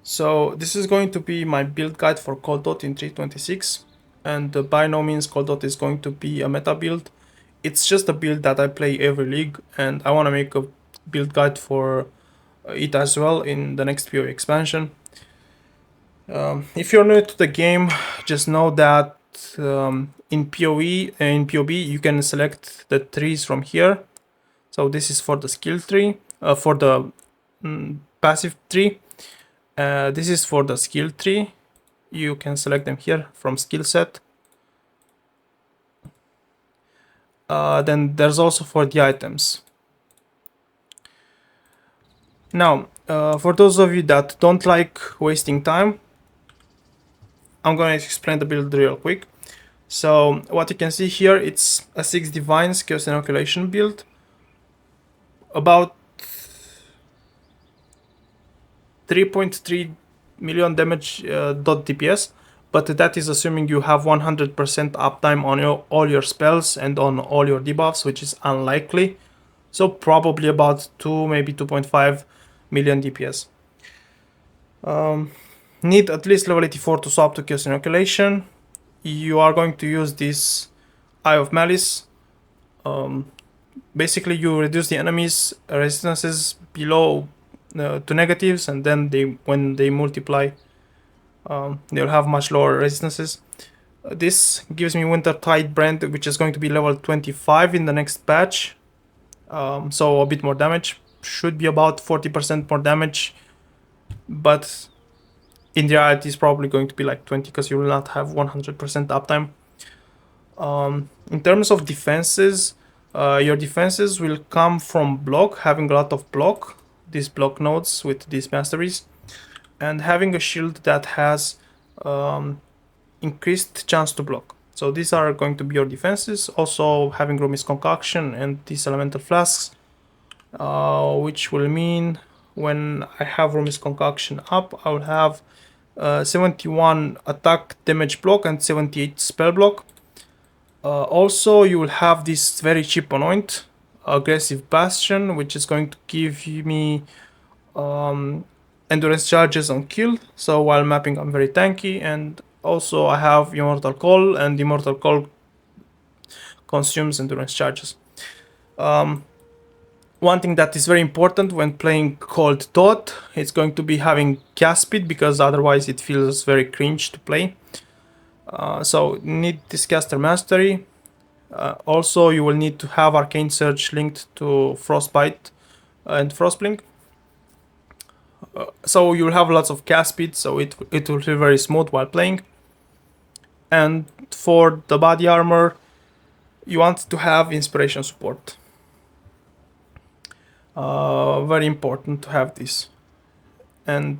So this is going to be my build guide for Coldot in 3.26, and by no means Coldot is going to be a meta build. It's just a build that I play every league, and I want to make a build guide for it as well in the next PoE expansion. If you're new to the game, just know that in PoB you can select the trees from here. So this is for the skill tree, for the passive tree. This is for the skill tree. You can select them here from skill set. Then there's also for the items. Now, for those of you that don't like wasting time, I'm going to explain the build real quick. So what you can see here, it's a 6 Divines Chaos Inoculation build. About 3.3 million damage dot DPS, but that is assuming you have 100% uptime on all your spells and on all your debuffs, which is unlikely. So probably about 2, maybe 2.5 million DPS. Need at least level 84 to swap to Chaos Inoculation. You are going to use this Eye of Malice. Basically you reduce the enemy's resistances below to negatives, and then when they multiply, they'll have much lower resistances. This gives me Wintertide Brand, which is going to be level 25 in the next patch. So a bit more damage. Should be about 40% more damage, but in reality it's probably going to be like 20 because you will not have 100% uptime. In terms of defenses, your defenses will come from block, having a lot of block, these block nodes with these masteries, and having a shield that has increased chance to block. So these are going to be your defenses. Also having Rumi's Concoction and these elemental flasks, which will mean when I have Rumi's Concoction up, I will have 71 attack damage block and 78 spell block. Also you will have this very cheap anoint, Aggressive Bastion, which is going to give me endurance charges on kill, so while mapping I'm very tanky. And also I have Immortal Call, and Immortal Call consumes endurance charges. One thing that is very important when playing Coldot, it's going to be having cast speed, because otherwise it feels very cringe to play. So need this caster mastery. Also you will need to have Arcane Surge linked to Frostbite and Frostblink. So you'll have lots of cast speed, so it will feel very smooth while playing. And for the body armor, you want to have inspiration support. Very important to have this. And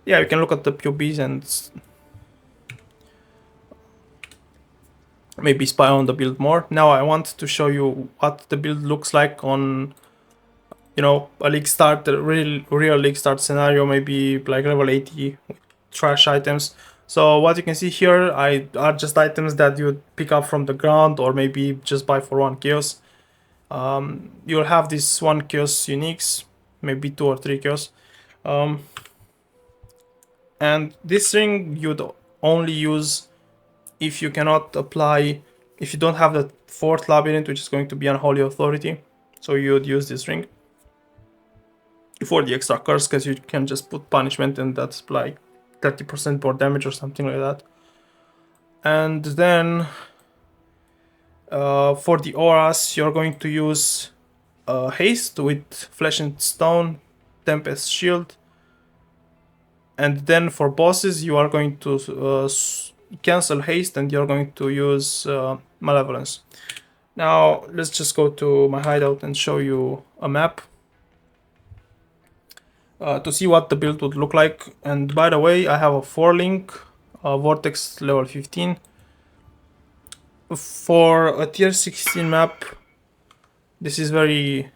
yeah, you can look at the POBs and maybe spy on the build more. Now I want to show you what the build looks like on, you know, a league start, a real league start scenario, maybe like level 80 with trash items. So what you can see here are just items that you would pick up from the ground, or maybe just buy for 1 chaos. You'll have this 1 chaos uniques, maybe 2 or 3 chaos. And this ring you'd only use if you cannot apply, if you don't have the 4th labyrinth, which is going to be Unholy Authority. So you would use this ring for the extra curse, because you can just put punishment and that's like 30% more damage or something like that. And then for the auras, you're going to use haste with Flesh and Stone, Tempest Shield. And then for bosses, you are going to cancel haste and you're going to use Malevolence. Now let's just go to my hideout and show you a map to see what the build would look like. And by the way, I have a 4-link Vortex level 15. For a tier 16 map, this is very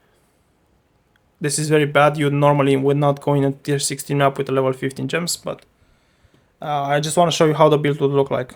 bad. You normally would not go in a tier 16 map with a level 15 gems, but I just want to show you how the build would look like.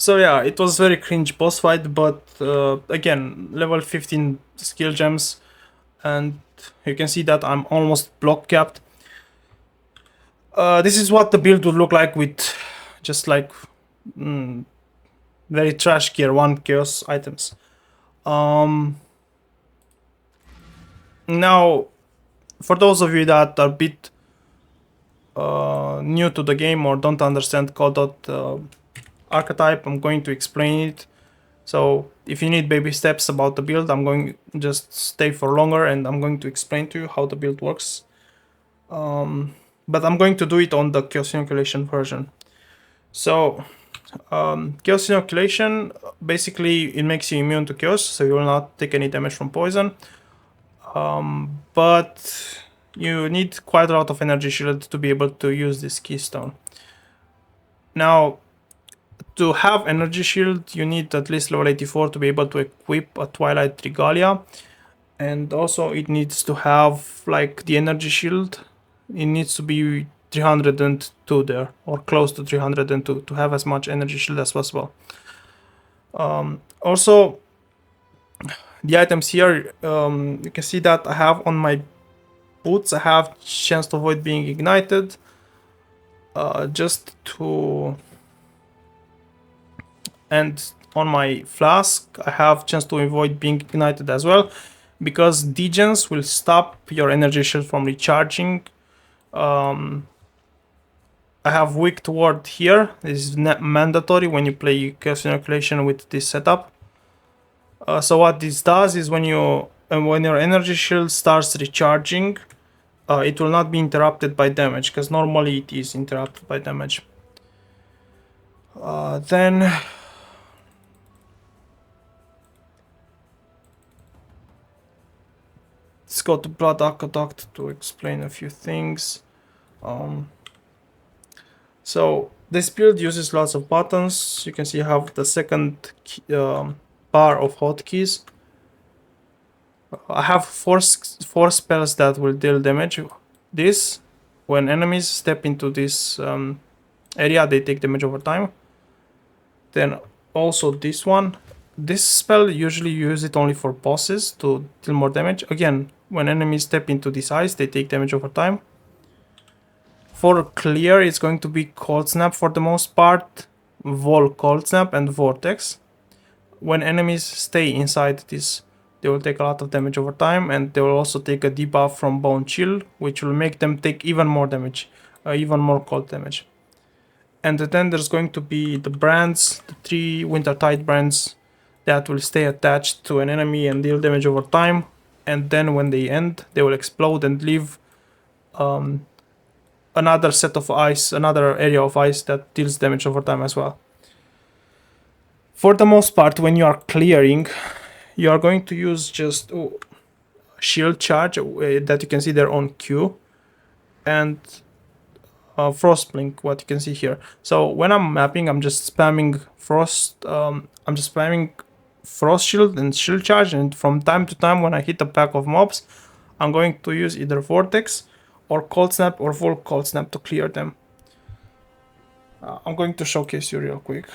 So yeah, it was very cringe boss fight, but again, level 15 skill gems, and you can see that I'm almost block capped. This is what the build would look like with just like very trash gear 1 chaos items. Now, for those of you that are a bit new to the game or don't understand Codot archetype, I'm going to explain it. So if you need baby steps about the build, I'm going just stay for longer and I'm going to explain to you how the build works. But I'm going to do it on the Chaos Inoculation version. So Chaos Inoculation, basically it makes you immune to Chaos, so you will not take any damage from poison. But you need quite a lot of energy shield to be able to use this keystone. Now, to have energy shield, you need at least level 84 to be able to equip a Twilight Regalia. And also it needs to have like the energy shield. It needs to be 302 there, or close to 302 to have as much energy shield as possible. Also, the items here, you can see that I have on my boots, I have chance to avoid being ignited. And on my flask, I have chance to avoid being ignited as well, because degens will stop your energy shield from recharging. I have weak ward here. This is mandatory when you play Chaos Inoculation with this setup. So what this does is when your energy shield starts recharging, it will not be interrupted by damage, because normally it is interrupted by damage. Then let's go to Blood Aqueduct to explain a few things. So this build uses lots of buttons. You can see I have the second bar of hotkeys. I have four spells that will deal damage. This, when enemies step into this area, they take damage over time. Then also this one. This spell, usually you use it only for bosses to deal more damage. Again, when enemies step into this ice, they take damage over time. For clear, it's going to be Cold Snap for the most part, Vol Cold Snap, and Vortex. When enemies stay inside this, they will take a lot of damage over time, and they will also take a debuff from Bone Chill, which will make them take even more damage, even more cold damage. And then there's going to be the brands, the 3 Wintertide brands that will stay attached to an enemy and deal damage over time. And then when they end, they will explode and leave another set of ice, another area of ice that deals damage over time as well. For the most part, when you are clearing, you are going to use just shield charge that you can see there on Q, and frost blink, what you can see here. So when I'm mapping, I'm just spamming frost. I'm just spamming frost shield and shield charge, and from time to time, when I hit a pack of mobs, I'm going to use either vortex or cold snap or full cold snap to clear them. I'm going to showcase you real quick.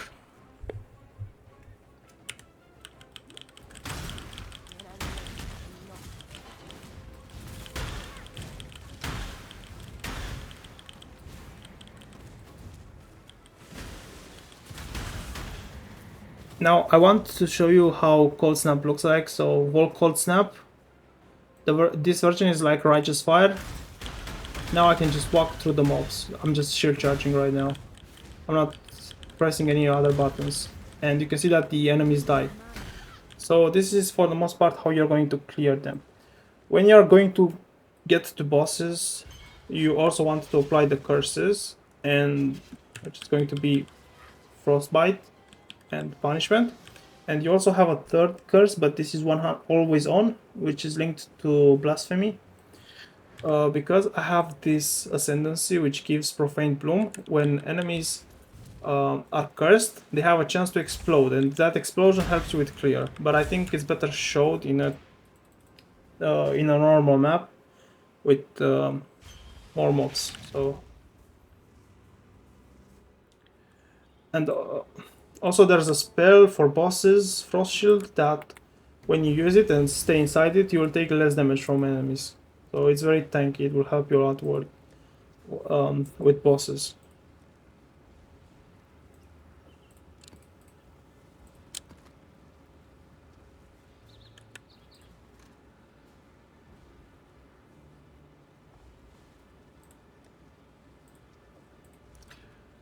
Now I want to show you how cold snap looks like. So Vol Cold Snap, this version is like Righteous Fire. Now I can just walk through the mobs. I'm just shield charging right now. I'm not pressing any other buttons. And you can see that the enemies die. So this is for the most part how you're going to clear them. When you're going to get to bosses, you also want to apply the curses, and which is going to be Frostbite and Punishment. And you also have a third curse, but this is one always on, which is linked to Blasphemy. Because I have this Ascendancy which gives Profane Plume, when enemies are cursed, they have a chance to explode, and that explosion helps you with clear. But I think it's better showed in a normal map with more mobs. So, and also there's a spell for bosses, Frost Shield, that when you use it and stay inside it, you will take less damage from enemies. So it's very tanky. It will help you a lot with bosses.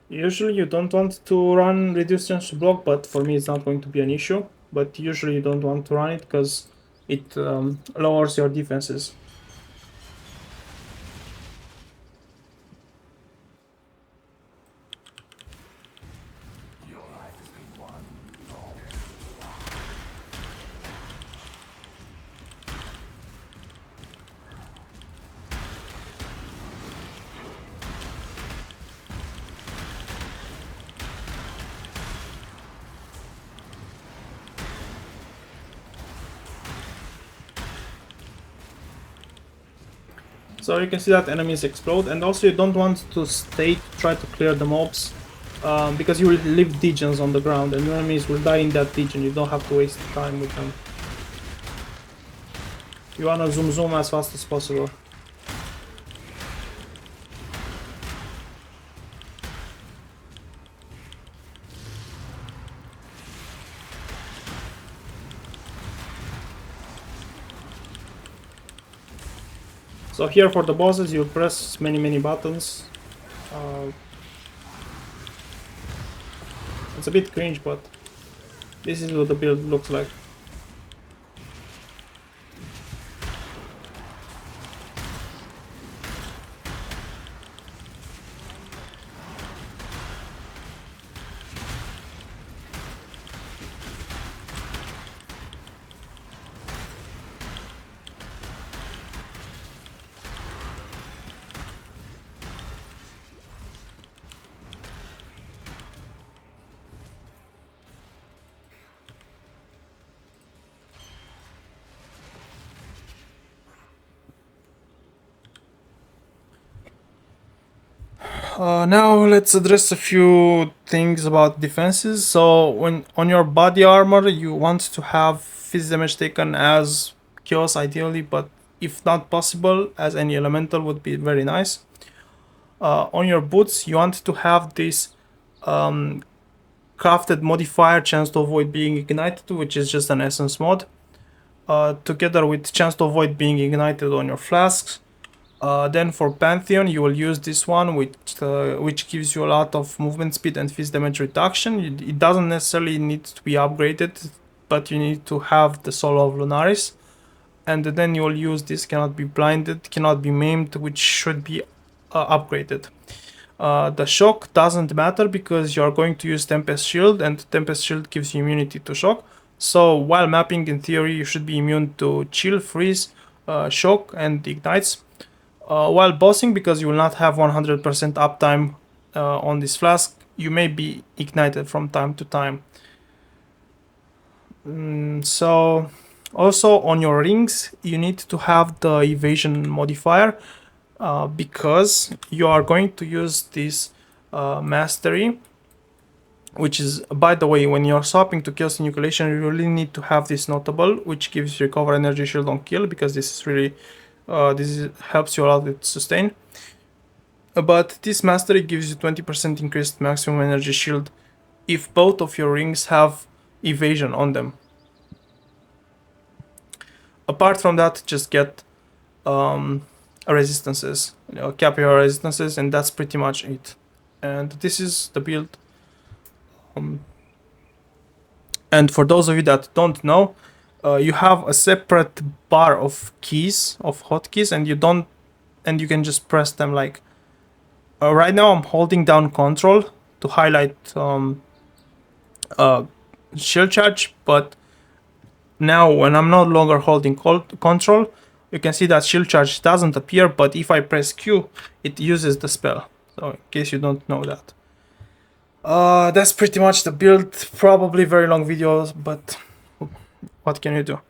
Usually you don't want to run reduced chance to block, but for me it's not going to be an issue. But usually you don't want to run it because it lowers your defenses. So you can see that enemies explode, and also you don't want to try to clear the mobs, because you will leave degens on the ground and your enemies will die in that degen. You don't have to waste time with them. You wanna zoom as fast as possible. So here for the bosses you press many buttons. It's a bit cringe, but this is what the build looks like. Now let's address a few things about defenses. So when on your body armor, you want to have physical damage taken as chaos ideally, but if not possible, as any elemental would be very nice. On your boots, you want to have this crafted modifier, chance to avoid being ignited, which is just an essence mod, together with chance to avoid being ignited on your flasks. Then for Pantheon, you will use this one, which gives you a lot of movement speed and phys damage reduction. It doesn't necessarily need to be upgraded, but you need to have the Soul of Lunaris. And then you will use this, cannot be blinded, cannot be maimed, which should be upgraded. The shock doesn't matter because you are going to use Tempest Shield, and Tempest Shield gives you immunity to shock. So while mapping, in theory, you should be immune to chill, freeze, shock, and ignites. While bossing, because you will not have 100% uptime on this flask, you may be ignited from time to time. So also on your rings, you need to have the evasion modifier, because you are going to use this mastery, which is, by the way, when you're swapping to Chaos Inoculation, you really need to have this notable, which gives you recover energy shield on kill, because this is really helps you a lot with sustain. But this mastery gives you 20% increased maximum energy shield if both of your rings have evasion on them. Apart from that, just get resistances, cap your resistances, and that's pretty much it. And this is the build. And for those of you that don't know, you have a separate bar of keys, of hotkeys, and you can just press them. Like right now, I'm holding down Control to highlight shield charge, but now when I'm no longer holding Control, you can see that shield charge doesn't appear, but if I press Q, it uses the spell. So in case you don't know that. That's pretty much the build. Probably very long videos, but what can you do?